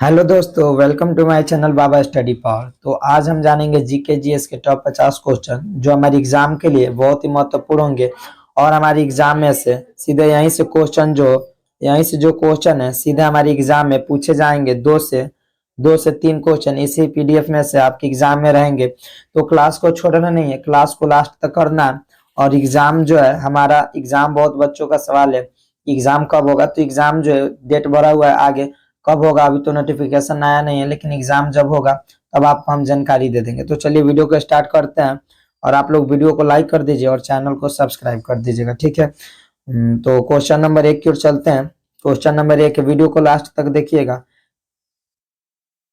Hello दोस्तों, welcome to my channel Baba study power. तो आज हम जानेंगे जीके जीएस के टॉप 50 क्वेश्चन जो हमारे एग्जाम के लिए बहुत ही महत्वपूर्ण होंगे। और हमारी एग्जाम में से सीधे यहीं से जो क्वेश्चन है सीधे हमारी एग्जाम में पूछे जाएंगे। दो से तीन क्वेश्चन इसी पीडीएफ में से आपके एग्जाम में रहेंगे। तो क्लास को छोड़ना नहीं है, क्लास को लास्ट तक करना है। और एग्जाम जो है, हमारा एग्जाम बहुत बच्चों का सवाल है, एग्जाम कब होगा। तो एग्जाम जो है डेट भरा हुआ है, आगे कब होगा अभी तो नोटिफिकेशन आया नहीं है, लेकिन एग्जाम जब होगा तब आपको हम जानकारी दे देंगे। तो चलिए वीडियो को स्टार्ट करते हैं। और आप लोग वीडियो को लाइक कर दीजिए और चैनल को सब्सक्राइब कर दीजिएगा, ठीक है। तो क्वेश्चन नंबर 1 की ओर चलते हैं। क्वेश्चन नंबर 1, वीडियो को लास्ट तक देखिएगा।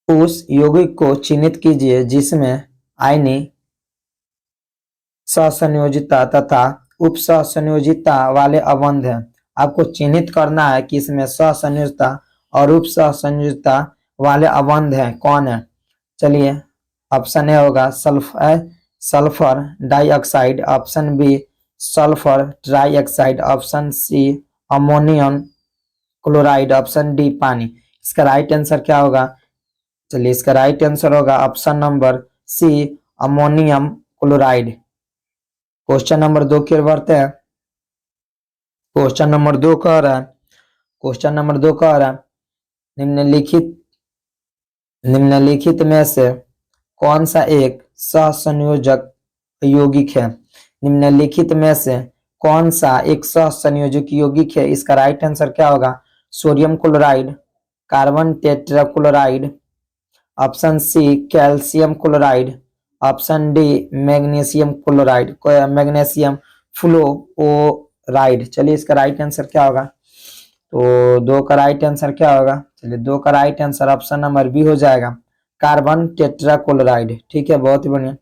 उस यौगिक को चिन्हित कीजिए जिसमें आयनी ससंयोजिता तथा उपसंयोजिता वाले अबंध हैं। आपको चिन्हित करना है कि इसमें ससंयोजिता और उपसंयोजिता वाले अबंध हैं कौन है। चलिए, ऑप्शन ए होगा sulphur dioxide, option B sulphur trioxide, option C ammonium chloride, option D पानी। इसका राइट आंसर क्या होगा? चलिए, इसका राइट आंसर होगा option number C ammonium chloride. Question number 2 की ओर बढ़ते हैं। क्वेश्चन नंबर 2 कह रहा है क्वेश्चन नंबर 2 कह रहा है निम्नलिखित निम्नलिखित में से कौन सा एक सहसंयोजक यौगिक है? निम्नलिखित में से कौन सा एक सहसंयोजक यौगिक है? इसका राइट आंसर क्या होगा? Sodium chloride, carbon tetrachloride, option C calcium chloride, option D magnesium chloride, magnesium fluoride. चलिए, इसका राइट आंसर क्या होगा? तो 2 का राइट आंसर क्या होगा? चलिए, 2 का right answer option number B हो जाएगा, कार्बन टेट्राक्लोराइड। ठीक है, बहुत ही बढ़िया।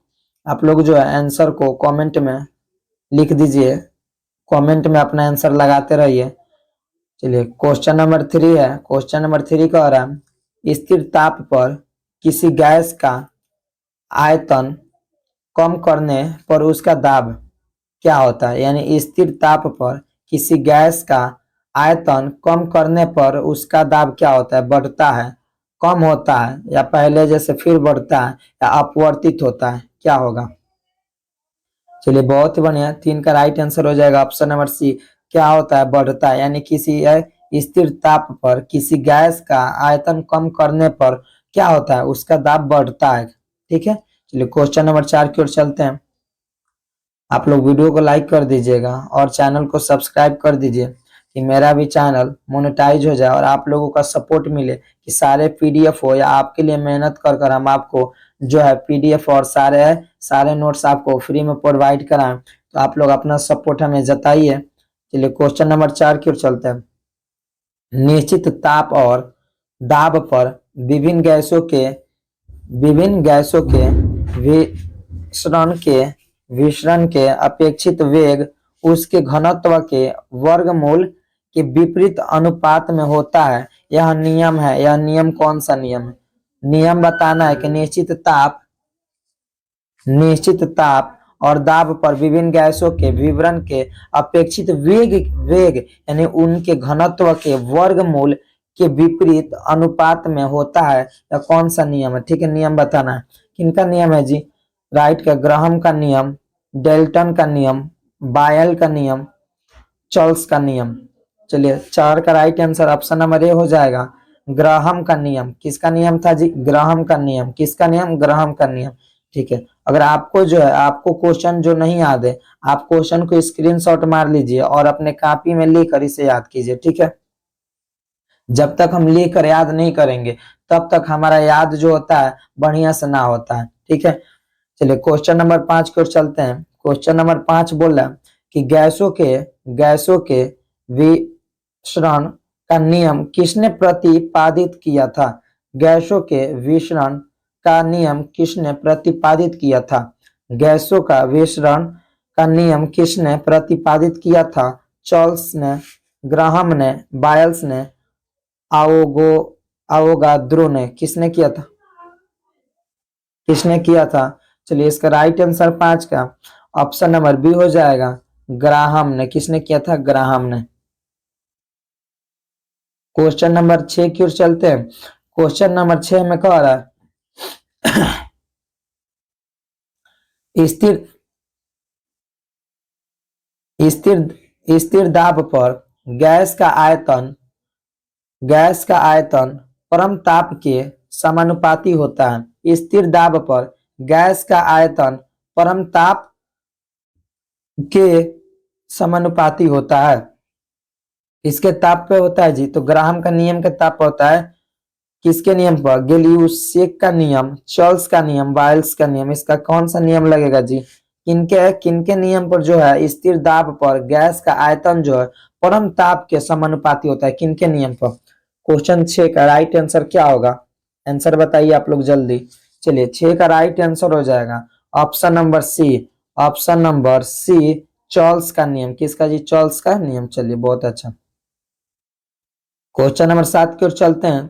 आप लोग जो है आंसर को कमेंट में लिख दीजिए, कमेंट में अपना आंसर लगाते रहिए। चलिए, क्वेश्चन नंबर 3 है। क्वेश्चन नंबर 3 कह रहा है स्थिर ताप पर किसी गैस का आयतन कम करने पर उसका दाब क्या होता है? यानी स्थिर ताप पर किसी गैस का आयतन कम करने पर उसका दाब क्या होता है? बढ़ता है, कम होता है, या पहले जैसे फिर बढ़ता है, या अपवर्तित होता है? क्या होगा? चलिए, बहुत ही बढ़िया। 3 का राइट आंसर हो जाएगा ऑप्शन नंबर सी। क्या होता है? बढ़ता है। यानी किसी स्थिर ताप पर किसी गैस का आयतन कम करने पर क्या होता है? उसका दाब बढ़ता है। ठीक है, चलिए क्वेश्चन नंबर 4 की ओर चलते हैं। आप लोग वीडियो को लाइक कर दीजिएगा और चैनल को सब्सक्राइब कर दीजिए कि मेरा भी चैनल मोनेटाइज हो जाए और आप लोगों का सपोर्ट मिले कि सारे पीडीएफ हो, या आपके लिए मेहनत कर कर हम आपको जो है पीडीएफ और सारे सारे नोट्स आपको फ्री में प्रोवाइड कराएं। तो आप लोग अपना सपोर्ट हमें जताइए। चलिए, क्वेश्चन नंबर 4 की ओर चलते हैं। निश्चित ताप और दाब पर विभिन्न गैसों के विसरण के अपेक्षित वेग उसके घनत्व के वर्गमूल के विपरीत अनुपात में होता है। यह नियम है। यह नियम कौन सा नियम है? नियम बताना है कि निश्चित ताप और दाब पर विभिन्न गैसों के विवरण के अपेक्षित वेग वेग यानी उनके घनत्व के वर्गमूल के विपरीत अनुपात में होता है। यह कौन सा नियम है? ठीक है, नियम बताना है। किनका नियम है जी? राइट का ग्राहम का नियम, डेल्टन का नियम, बायल का नियम, चार्ल्स का नियम। चलिए, 4 का right answer option number A हो जाएगा, ग्राहम का नियम। किसका नियम था जी? ग्राहम का नियम। किसका नियम? ग्राहम का नियम। ठीक है, अगर आपको जो है आपको क्वेश्चन जो नहीं याद है, आप क्वेश्चन को स्क्रीनशॉट मार लीजिए और अपने कॉपी में लेकर इसे याद कीजिए। ठीक है, जब तक हम लेकर याद नहीं करेंगे तब तक हमारा याद जो होता है बढ़िया से ना होता है। ठीक है, चलिए क्वेश्चन नंबर 5 की ओर चलते हैं। क्वेश्चन नंबर 5 बोल रहा है कि गैसों के विसरण का नियम किसने प्रतिपादित किया था? गैसों के विसरण का नियम किसने प्रतिपादित किया था? गैसों का विसरण का नियम किसने प्रतिपादित किया था? चार्ल्स ने, ग्राहम ने, बायल्स ने, आओगो आवोगाद्रो ने। किसने किया था? चलिए, इसका राइट आंसर 5 का ऑप्शन नंबर बी हो जाएगा, ग्राहम ने। किसने किया था? ग्राहम ने। क्वेश्चन नंबर 6 की ओर चलते हैं। क्वेश्चन नंबर 6 में कह रहा है स्थिर स्थिर स्थिर दाब पर गैस का आयतन परम ताप के समानुपाती होता है। स्थिर दाब पर गैस का आयतन परम ताप के समानुपाती होता है। इसके ताप पे होता है जी, तो ग्राहम का नियम के ताप पे होता है किसके नियम पर? गैलियोसेक का नियम, चार्ल्स का नियम, बायल्स का नियम। इसका कौन सा नियम लगेगा जी? किनके किनके नियम पर जो है स्थिर दाब पर गैस का आयतन जो है परम ताप के समानुपाती होता है? किनके नियम पर? क्वेश्चन 6 का राइट आंसर क्या होगा? आंसर बताइए आप लोग जल्दी। चलिए 6 का राइट आंसर हो जाएगा option number C. Option number C, Charles का नियम। किसका जी? चार्ल्स का नियम। चलिए बहुत अच्छा। क्वेश्चन नंबर 7 की ओर चलते हैं।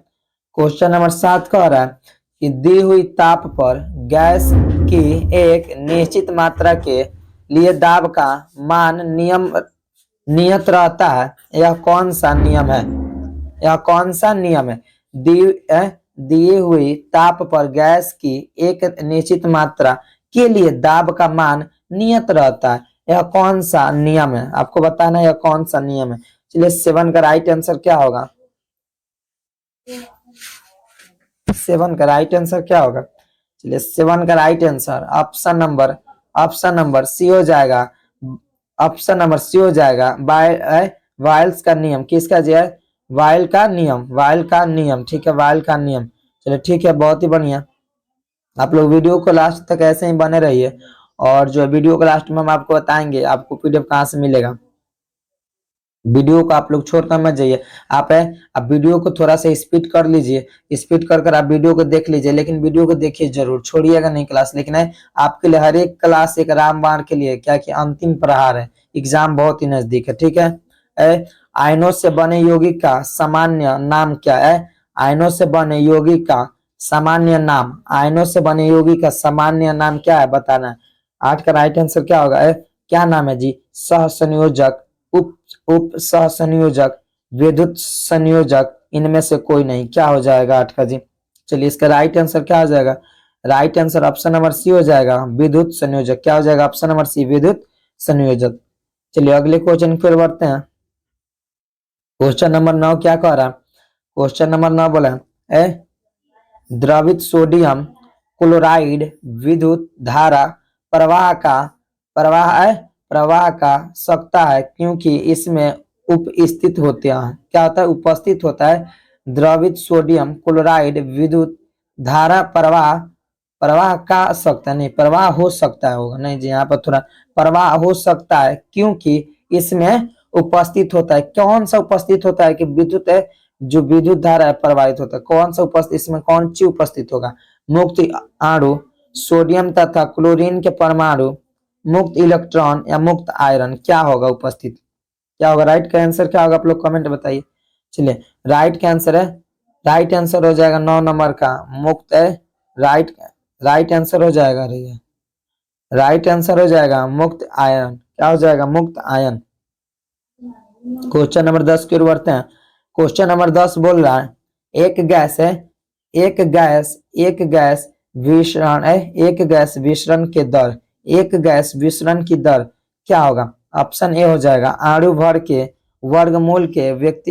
क्वेश्चन नंबर 7 कह रहा है कि दी हुई ताप पर गैस की एक निश्चित मात्रा के लिए दाब का मान नियत रहता है। यह कौन सा नियम है? यह कौन सा नियम है? दिए हुई ताप पर गैस की एक निश्चित मात्रा के लिए दाब का मान नियत रहता है। यह कौन सा नियम है? आपको बताना है यह कौन सा नियम है। चलिए 7 का राइट आंसर क्या होगा? 7 का राइट आंसर क्या होगा? चलिए 7 का right answer option number C हो जाएगा। ऑप्शन नंबर सी हो जाएगा वाइल्स का नियम। किसका जी है? वाइल का नियम। ठीक है, वाइल का नियम। चलिए ठीक है, बहुत ही बढ़िया। आप लोग वीडियो को लास्ट तक ऐसे ही बने रहिए, और जो वीडियो को लास्ट में हम आपको बताएंगे आपको पीडीएफ कहाँ से मिलेगा। वीडियो को आप लोग छोड़कर मत जाइए। आप वीडियो को थोड़ा सा स्पीड कर लीजिए, स्पीड कर आप वीडियो को देख लीजिए, लेकिन वीडियो को देखिए जरूर, छोड़िएगा नहीं क्लास। लेकिन आपके लिए हर एक क्लास एक रामबाण के लिए क्या कि अंतिम प्रहार है। एग्जाम बहुत ही नजदीक है। ठीक है। आयनों से बने यौगिक का सामान्य नाम क्या है? आयनों से बने यौगिक का सामान्य नाम, आयनों से बने यौगिक का सामान्य नाम क्या है बताना है। 8 का राइट आंसर क्या होगा? क्या नाम है जी? सह संयोजक, उप उप सह संयोजक, विद्युत संयोजक, इनमें से कोई नहीं। क्या हो जाएगा 8 का जी? चलिए इसका राइट आंसर क्या हो जाएगा? Right answer option number C हो जाएगा, विद्युत संयोजक। क्या हो जाएगा? ऑप्शन नंबर सी, विद्युत संयोजक। चलिए अगले क्वेश्चन फिर बढ़ते हैं। क्वेश्चन नंबर 9 क्या कह रहा है? क्वेश्चन नंबर 9 बोला है द्रवित सोडियम क्लोराइड विद्युत धारा प्रवाह का प्रवाह का सकता है क्योंकि इसमें उपस्थित होते हैं। क्या होता है? उपस्थित होता है। द्रवित सोडियम क्लोराइड विद्युत धारा प्रवाह का सकता नहीं, प्रवाह हो सकता है होगा नहीं जी, यहाँ पर थोड़ा प्रवाह हो सकता है क्योंकि इसमें उपस्थित होता है। कौन सा उपस्थित होता है? कि विद्युत है, जो विद्युत धारा है प्रवाहित होता है। कौन सा उपस्थित? इसमें कौन सी उपस्थित होगा? मुक्त अणु, सोडियम तथा क्लोरीन के परमाणु, मुक्त इलेक्ट्रॉन या मुक्त आयरन। क्या होगा उपस्थित? क्या होगा? राइट का आंसर क्या होगा? आप लोग कमेंट बताइए। चलिए राइट का आंसर है, राइट आंसर हो जाएगा 9 नंबर का मुक्त है। राइट आंसर हो जाएगा, राइट आंसर हो जाएगा मुक्त आयन। क्या हो जाएगा? मुक्त आयन। क्वेश्चन नंबर 10 की ओर बढ़ते हैं। क्वेश्चन नंबर 10 बोल रहा है एक गैस विसरण के दर, एक गैस विसरण की दर क्या होगा? ऑप्शन ए हो जाएगा अणु भर के वर्गमूल के व्यक्त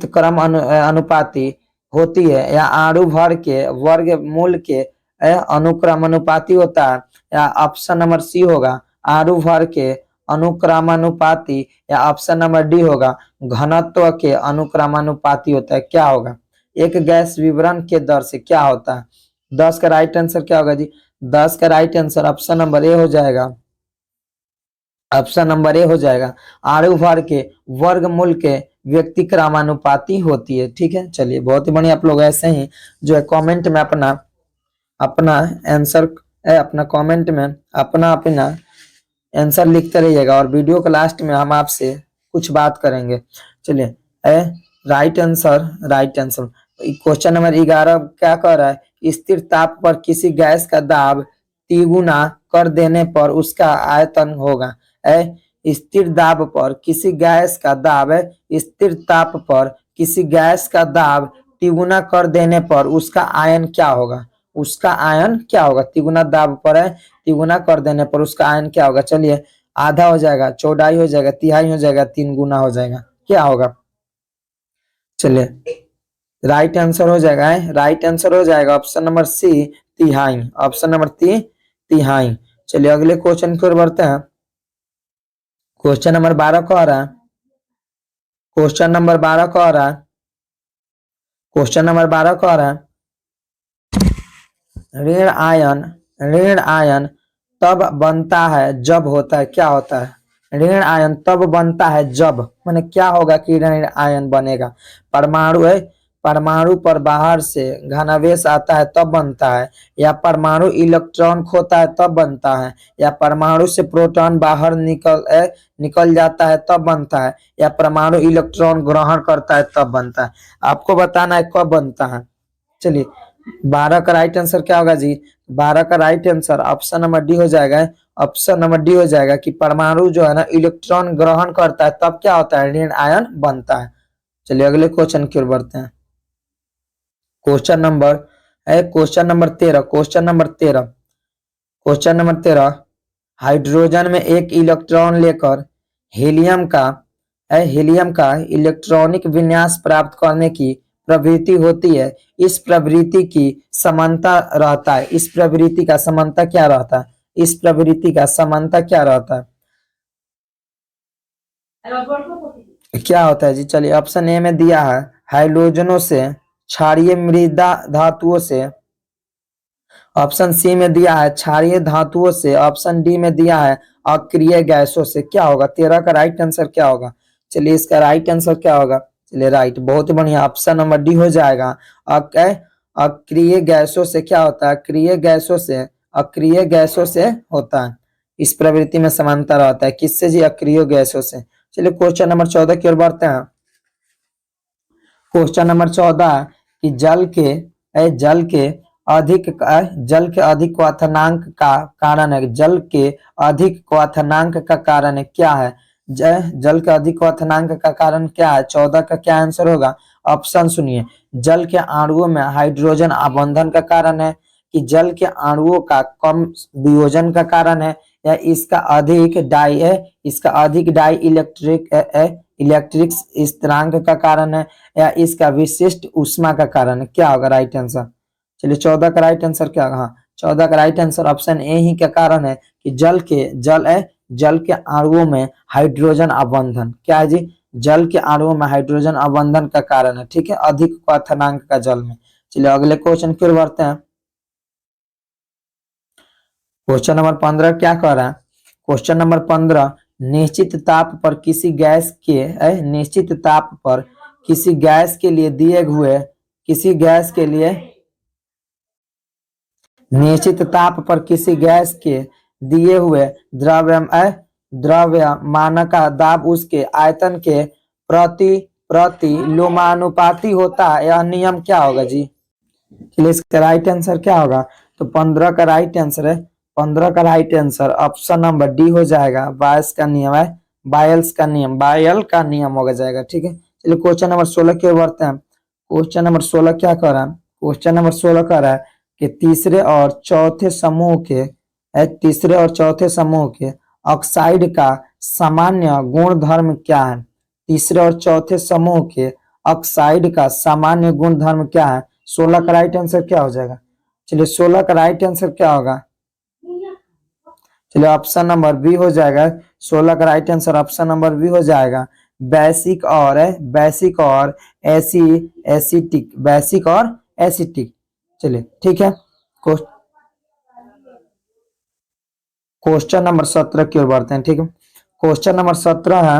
क्रम अनुपाती होती है, या अणु भर के वर्गमूल के अनुक्रमानुपाती होता है, या ऑप्शन नंबर सी होगा अणु भर के अनुक्रमानुपाती, या ऑप्शन नंबर डी होगा घनत्व के अनुक्रमानुपाती होता है। क्या होगा? एक गैस विवरण के दर से क्या होता है? 10 का राइट आंसर क्या होगा जी? 10 का right answer option number A हो जाएगा। ऑप्शन नंबर ए हो जाएगा अणु भर के वर्गमूल के व्यक्तिक्रमानुपाती होती है। ठीक है, चलिए बहुत ही बढ़िया। आप लोग ऐसे ही जो है कमेंट में अपना अपना आंसर अपना कमेंट में अपना आंसर लिखते रहिएगा, और वीडियो के लास्ट में हम आपसे कुछ बात करेंगे। चलिए राइट आंसर क्वेश्चन नंबर 11 क्या कह रहा है? स्थिर ताप पर किसी गैस का दाब तिगुना कर देने पर उसका आयतन होगा। स्थिर दाब पर किसी गैस का दाब स्थिर ताप पर किसी गैस का दाब तिगुना कर देने पर उसका आयन क्या होगा, उसका आयन क्या होगा, तिगुना दाब पर है, तिगुना कर देने पर उसका आयन क्या होगा। चलिए आधा हो जाएगा, चौड़ाई हो जाएगा, तिहाई हो जाएगा, 3 गुना हो जाएगा, क्या होगा। चलिए राइट आंसर हो जाएगा, राइट आंसर हो जाएगा ऑप्शन नंबर सी, तिहाई, ऑप्शन नंबर तिहाई। चलिए अगले क्वेश्चन की ओर बढ़ते हैं। क्वेश्चन नंबर 12 कह रहा है, क्वेश्चन नंबर 12 कह रहा है, क्वेश्चन नंबर 12 कह रहा है ऋण आयन, ऋण आयन तब बनता है जब होता है, क्या होता है। ऋण आयन तब बनता है जब, माने क्या होगा कि ऋण आयन बनेगा। परमाणु है, परमाणु पर बाहर से घनावेश आता है तब बनता है, या परमाणु इलेक्ट्रॉन खोता है तब बनता है, या परमाणु से प्रोटॉन बाहर निकल जाता है तब बनता है, या परमाणु इलेक्ट्रॉन ग्रहण करता है तब बनता है। आपको बताना है कब बनता है। चलिए 12 का राइट आंसर क्या होगा जी, 12 का right answer option number D हो जाएगा, ऑप्शन नंबर डी हो जाएगा कि परमाणु जो है ना इलेक्ट्रॉन ग्रहण करता है तब क्या होता है, ऋण आयन बनता है। चलिए अगले क्वेश्चन की ओर बढ़ते हैं। क्वेश्चन नंबर है question number 13, question number 13, question number 13, hydrogen में एक इलेक्ट्रॉन लेकर हीलियम का हीलियम का इलेक्ट्रॉनिक विन्यास प्राप्त करने की प्रवृत्ति होती है। इस प्रवृत्ति की समानता रहता है, इस प्रवृत्ति का समानता क्या रहता है, इस प्रवृत्ति का समानता क्या रहता है, क्या होता है जी। चलिए ऑप्शन ए में दिया है हाइड्रोजनों से, क्षारीय मृदा धातुओं से, ऑप्शन सी में दिया है क्षारीय धातुओं से, ऑप्शन डी में दिया है अक्रिय गैसों से। क्या होगा 13 का राइट आंसर क्या होगा। चलिए इसका राइट आंसर क्या होगा, चलिए राइट, बहुत ही बढ़िया, ऑप्शन नंबर डी हो जाएगा। अक्रिय गैसों से क्या होता है, अक्रिय गैसों से, अक्रिय गैसों से होता है, इस प्रवृत्ति में समानता रहता है, किससे जी, अक्रिय गैसों से। चलिए क्वेश्चन नंबर 14 की ओर बढ़ते हैं। क्वेश्चन नंबर 14 कि जल के अधिक क्वथनांक का कारण है, जल के अधिक क्वथनांक का कारण है, क्या है। जल के अधिक क्वथनांक का कारण क्या है, 14 का क्या आंसर होगा। ऑप्शन सुनिए, जल के अणुओं में हाइड्रोजन आबंधन का कारण है, कि जल के अणुओं का कम वियोजन का कारण है, या इसका अधिक डाई इलेक्ट्रिक स्थिरांक का कारण है, या इसका विशिष्ट ऊष्मा का कारण है, क्या होगा राइट आंसर। चलिए 14 का राइट आंसर क्या होगा, हाँ 14 का राइट आंसर ऑप्शन ए ही का कारण है कि जल के अणुओं में हाइड्रोजन आबंधन, क्या है जी, जल के अणुओं में हाइड्रोजन आबंधन का कारण है, ठीक है, अधिक क्वथनांक का जल में। चलिए अगले क्वेश्चन फिर बढ़ते हैं। क्वेश्चन नंबर 15 क्या कह रहा है, क्वेश्चन नंबर 15, निश्चित ताप पर किसी गैस के निश्चित ताप पर किसी गैस के लिए दिए हुए किसी गैस के लिए निश्चित ताप पर किसी गैस के दिए हुए द्रव्यमान का दाब उसके आयतन के प्रति प्रतिलोमानुपाती होता है, यह नियम क्या होगा जी। चलिए इसका राइट आंसर क्या होगा, तो 15 का राइट आंसर है, 15 का right answer option number D हो जाएगा, बायस का नियम है, बायल्स का नियम, बायल का नियम होगा जाएगा, ठीक है। चलिए क्वेश्चन नंबर 16 की ओर बढ़ते हैं। क्वेश्चन नंबर 16 क्या कह रहा है, क्वेश्चन नंबर 16 कह रहा है कि तीसरे और चौथे समूह के ऑक्साइड का सामान्य गुण धर्म क्या है। तीसरे और चौथे समूह के ऑक्साइड का सामान्य गुण धर्म क्या है। 16 का राइट आंसर क्या हो जाएगा। चलिए 16 का राइट आंसर क्या होगा। चलिए ऑप्शन नंबर बी हो जाएगा। 16 का right answer option number B हो जाएगा। बेसिक और एसिटिक, बेसिक और एसिटिक। चलिए ठीक है। क्वेश्चन नंबर 17 की ओर बढ़ते हैं, ठीक है। क्वेश्चन नंबर 17 है,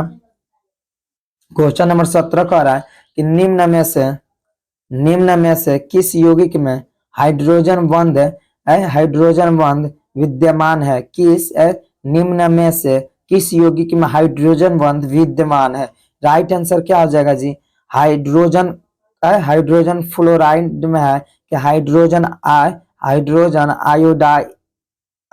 क्वेश्चन नंबर 17 कह रहा है कि निम्न में से किस यौगिक में हाइड्रोजन बंध विद्यमान है। निम्न में से किस यौगिक में हाइड्रोजन बंध विद्यमान है। राइट आंसर क्या हो जाएगा जी। हाइड्रोजन फ्लोराइड में है कि हाइड्रोजन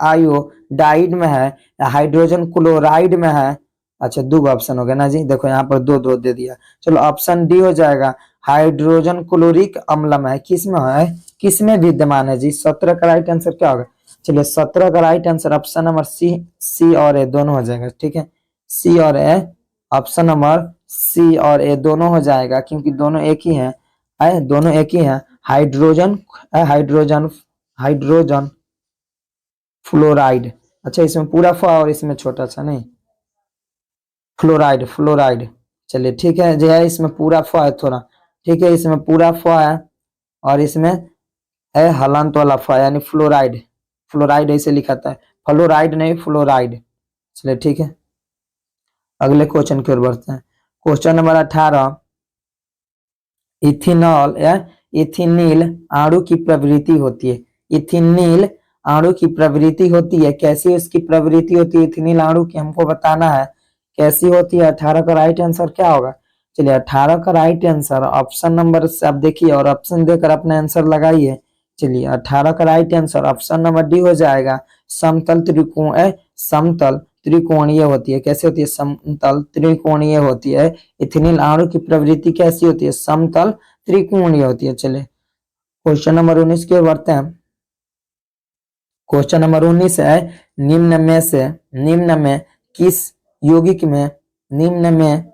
आयोडाइड में है, या हाइड्रोजन क्लोराइड में है। अच्छा दो ऑप्शन हो गया ना जी, देखो यहाँ पर दो दे दिया। चलो ऑप्शन डी हो जाएगा, हाइड्रोजन क्लोरिक अम्ल में है, किसमें है, किसमें विद्यमान है जी। 17 का राइट आंसर क्या होगा, चलिए 17 का right answer option number C और ए दोनों हो जाएगा, ठीक है, सी और ए, ऑप्शन नंबर सी और ए दोनों हो जाएगा, क्योंकि दोनों एक ही हैं, दोनों एक ही हैं। हाइड्रोजन हाइड्रोजन हाइड्रोजन फ्लोराइड, अच्छा इसमें पूरा फ और इसमें छोटा सा नहीं, फ्लोराइड फ्लोराइड, चलिए ठीक है जो है इसमें पूरा फ है थोड़ा, ठीक है इसमें पूरा फ है और इसमें है हलंत वाला फ यानी फ्लोराइड, फ्लोराइड ऐसे लिखा था, फ्लोराइड नहीं फ्लोराइड, चलिए ठीक है। अगले क्वेश्चन की ओर बढ़ते हैं, क्वेश्चन नंबर 18, इथेनॉल या इथेनिल अणु की प्रवृत्ति होती है, इथेनिल अणु की प्रवृत्ति होती है, कैसी उसकी प्रवृत्ति होती है इथेनिल अणु की, हमको बताना है कैसी होती है। 18 का राइट आंसर क्या होगा, चलिए 18 का राइट आंसर ऑप्शन नंबर से आप देखिए और ऑप्शन देकर अपना आंसर लगाइए। चलिए 18 का right answer option number D हो जाएगा, समतल त्रिकोण समतल त्रिकोणीय होती है, कैसे होती है, समतल त्रिकोणीय होती है। इथेनिल अणु की प्रवृत्ति कैसी होती है, समतल त्रिकोणीय होती है। चलिए क्वेश्चन नंबर 19 की ओर बढ़ते हैं, क्वेश्चन नंबर 19 है, निम्न में किस यौगिक में निम्न में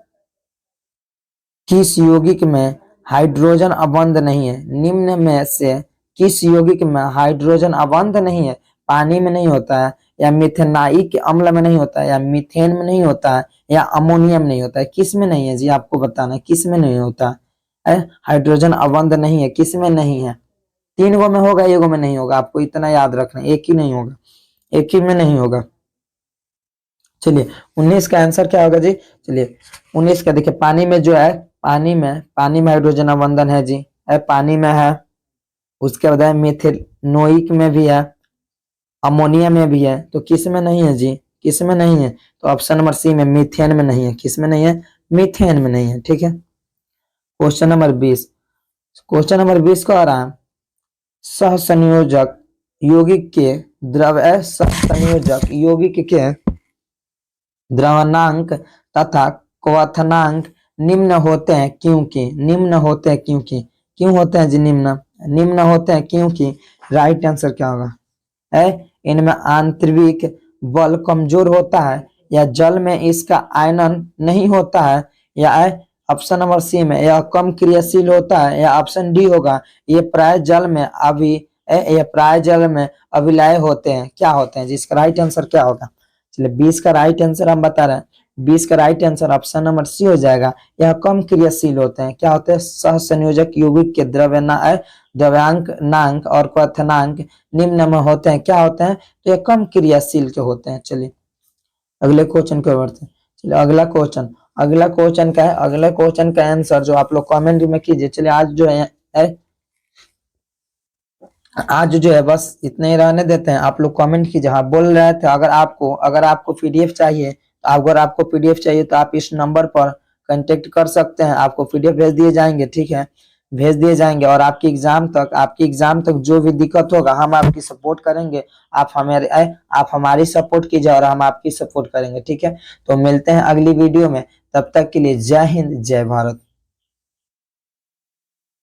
किस यौगिक में हाइड्रोजन अबंध नहीं है, निम्न में से किस यौगिक में हाइड्रोजन अबंध नहीं है, पानी में नहीं होता है या मिथेनाइक अम्ल में नहीं होता है या मीथेन में नहीं होता है या अमोनियम नहीं होता है, किस में नहीं है जी आपको बताना है, किस में नहीं होता है हाइड्रोजन अबंध नहीं है, किस में नहीं है, 3 गो में होगा, 1 गो में नहीं होगा, आपको इतना याद रखना, एक ही नहीं होगा, एक ही में नहीं होगा। चलिए 19 का आंसर क्या होगा जी, चलिए 19 का देखिए, पानी में जो है, पानी में हाइड्रोजन अबंधन है जी, पानी में है, उसके बाद है मिथेनोइक में भी है, अमोनिया में भी है, तो किस में नहीं है जी, किस में नहीं है, तो ऑप्शन नंबर सी में मीथेन में नहीं है, किस में नहीं है, मीथेन में नहीं है, ठीक है। क्वेश्चन नंबर 20, क्वेश्चन नंबर 20 को आ रहा है, सहसंयोजक यौगिक के सहसंयोजक यौगिक के द्रवणांक तथा क्वथनांक निम्न होते हैं क्योंकि, निम्न होते हैं क्योंकि, क्यों होते हैं जी निम्न, निम्न होते हैं क्योंकि, राइट आंसर क्या होगा, इनमें आंतरिक बल कमजोर होता है या जल में इसका आयनन नहीं होता है या ऑप्शन नंबर सी में यह कम क्रियाशील होता है या ऑप्शन डी होगा ये प्राय जल में अभिलय होते हैं, क्या होते हैं जिसका राइट आंसर क्या होगा। चलिए 20 का राइट आंसर हम बता रहे हैं, 20 का right answer option number C हो जाएगा, यह कम क्रियाशील होते हैं, क्या होते हैं, सहसंयोजक यौगिक के द्रव्यंक और क्वथनांक निम्न में होते हैं, क्या होते हैं, तो ये कम क्रियाशील के होते हैं। चलिए अगले क्वेश्चन को बढ़ते हैं, चलिए अगला क्वेश्चन का है, अगले क्वेश्चन का आंसर जो आप लोग कमेंट में कीजिए। चलिए आज जो है बस इतने ही रहने देते हैं, आप लोग कमेंट कीजिए। हाँ बोल रहे थे अगर आपको पीडीएफ चाहिए तो अगर आपको पीडीएफ चाहिए तो आप इस नंबर पर कांटेक्ट कर सकते हैं, आपको पीडीएफ भेज दिए जाएंगे, ठीक है, भेज दिए जाएंगे और आपकी एग्जाम तक जो भी दिक्कत होगा हम आपकी सपोर्ट करेंगे, आप हमारी सपोर्ट कीजिए और हम आपकी सपोर्ट करेंगे, ठीक है। तो मिलते हैं अगली वीडियो में, तब तक के लिए जय हिंद जय भारत।